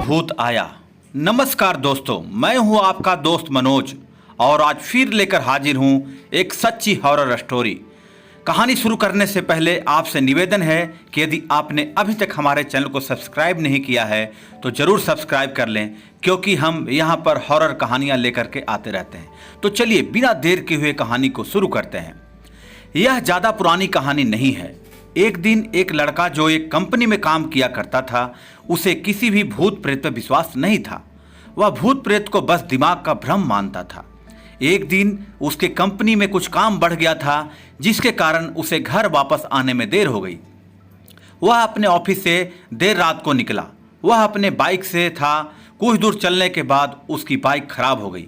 भूत आया। नमस्कार दोस्तों, मैं हूं आपका दोस्त मनोज और आज फिर लेकर हाजिर हूं एक सच्ची हॉरर स्टोरी। कहानी शुरू करने से पहले आपसे निवेदन है कि यदि आपने अभी तक हमारे चैनल को सब्सक्राइब नहीं किया है तो ज़रूर सब्सक्राइब कर लें, क्योंकि हम यहाँ पर हॉरर कहानियाँ लेकर के आते रहते हैं। तो चलिए बिना देर के हुए कहानी को शुरू करते हैं। यह ज़्यादा पुरानी कहानी नहीं है। एक दिन एक लड़का जो एक कंपनी में काम किया करता था, उसे किसी भी भूत प्रेत पर विश्वास नहीं था। वह भूत प्रेत को बस दिमाग का भ्रम मानता था। एक दिन उसके कंपनी में कुछ काम बढ़ गया था, जिसके कारण उसे घर वापस आने में देर हो गई। वह अपने ऑफिस से देर रात को निकला। वह अपने बाइक से था। कुछ दूर चलने के बाद उसकी बाइक खराब हो गई।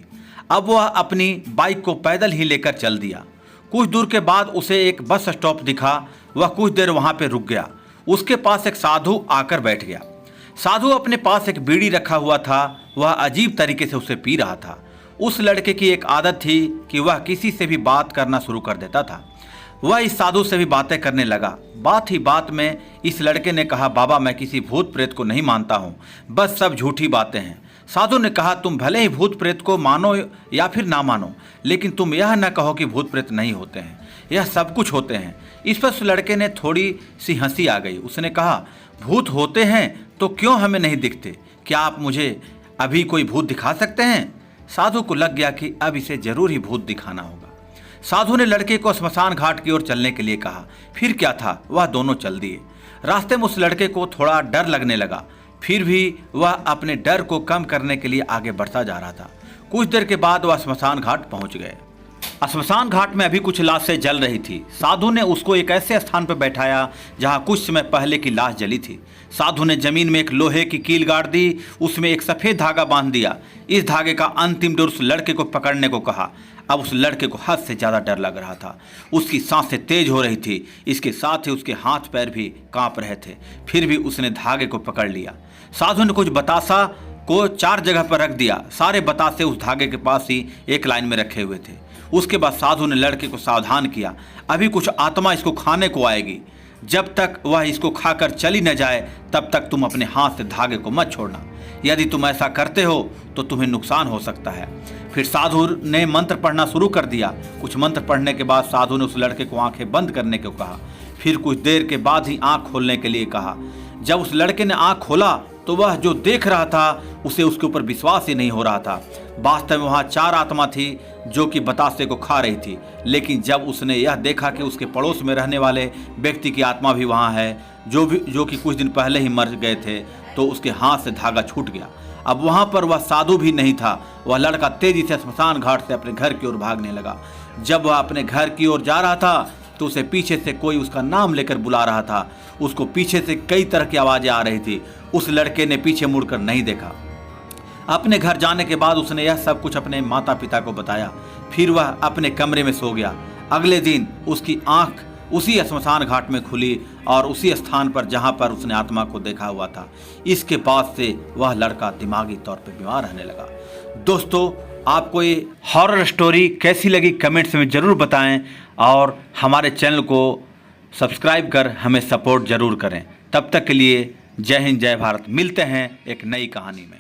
अब वह अपनी बाइक को पैदल ही लेकर चल दिया। कुछ दूर के बाद उसे एक बस स्टॉप दिखा। वह कुछ देर वहां पर रुक गया। उसके पास एक साधु आकर बैठ गया। साधु अपने पास एक बीड़ी रखा हुआ था। वह अजीब तरीके से उसे पी रहा था। उस लड़के की एक आदत थी कि वह किसी से भी बात करना शुरू कर देता था। वह इस साधु से भी बातें करने लगा। बात ही बात में इस लड़के ने कहा, बाबा मैं किसी भूत प्रेत को नहीं मानता हूँ, बस सब झूठी बातें हैं। साधु ने कहा, तुम भले ही भूत प्रेत को मानो या फिर ना मानो, लेकिन तुम यह न कहो कि भूत प्रेत नहीं होते हैं। यह सब कुछ होते हैं। इस पर उस लड़के ने थोड़ी सी हंसी आ गई। उसने कहा, भूत होते हैं तो क्यों हमें नहीं दिखते? क्या आप मुझे अभी कोई भूत दिखा सकते हैं? साधु को लग गया कि अब इसे जरूर ही भूत दिखाना होगा। साधु ने लड़के को स्मशान घाट की ओर चलने के लिए कहा। फिर क्या था, वह दोनों चल दिए। रास्ते में उस लड़के को थोड़ा डर लगने लगा, फिर भी वह अपने डर को कम करने के लिए आगे बढ़ता जा रहा था। कुछ देर के बाद वह स्मशान घाट पहुंच गए। स्मशान घाट में अभी कुछ लाशें जल रही थी। साधु ने उसको एक ऐसे स्थान पर बैठाया जहां कुछ समय पहले की लाश जली थी। साधु ने जमीन में एक लोहे की कील गाड़ दी। उसमें एक सफेद धागा बांध दिया। इस धागे का अंतिम डोर उस लड़के को पकड़ने को कहा। अब उस लड़के को हद से ज़्यादा डर लग रहा था। उसकी सांसें तेज हो रही थी। इसके साथ ही उसके हाथ पैर भी कांप रहे थे। फिर भी उसने धागे को पकड़ लिया। साधु ने कुछ बतासा को 4 जगह पर रख दिया। सारे बतासे उस धागे के पास ही एक लाइन में रखे हुए थे। उसके बाद साधु ने लड़के को सावधान किया, अभी कुछ आत्मा इसको खाने को आएगी। जब तक वह इसको खाकर चली न जाए तब तक तुम अपने हाथ से धागे को मत छोड़ना। यदि तुम ऐसा करते हो तो तुम्हें नुकसान हो सकता है। फिर साधु ने मंत्र पढ़ना शुरू कर दिया। कुछ मंत्र पढ़ने के बाद साधु ने उस लड़के को आंखें बंद करने को कहा। फिर कुछ देर के बाद ही आंख खोलने के लिए कहा। जब उस लड़के ने आंख खोला तो वह जो देख रहा था उसे उसके ऊपर विश्वास ही नहीं हो रहा था। वास्तव में वहाँ 4 आत्मा थी जो कि बतासे को खा रही थी। लेकिन जब उसने यह देखा कि उसके पड़ोस में रहने वाले व्यक्ति की आत्मा भी वहाँ है, जो कि कुछ दिन पहले ही मर गए थे, तो उसके हाथ से धागा छूट गया। अब वहाँ पर वह साधु भी नहीं था। वह लड़का तेजी से स्मशान घाट से अपने घर की ओर भागने लगा। जब वह अपने घर की ओर जा रहा था तो उसे पीछे से कोई उसका नाम लेकर बुला रहा था। उसको पीछे से कई तरह की आवाज़ें आ रही थी। उस लड़के ने पीछे मुड़कर नहीं देखा। अपने घर जाने के बाद उसने यह सब कुछ अपने माता पिता को बताया। फिर वह अपने कमरे में सो गया। अगले दिन उसकी आंख उसी स्मशान घाट में खुली और उसी स्थान पर जहां पर उसने आत्मा को देखा हुआ था। इसके बाद से वह लड़का दिमागी तौर पर बीमार रहने लगा। दोस्तों, आपको ये हॉरर स्टोरी कैसी लगी कमेंट्स में ज़रूर बताएं और हमारे चैनल को सब्सक्राइब कर हमें सपोर्ट ज़रूर करें। तब तक के लिए जय हिंद, जय भारत। मिलते हैं एक नई कहानी में।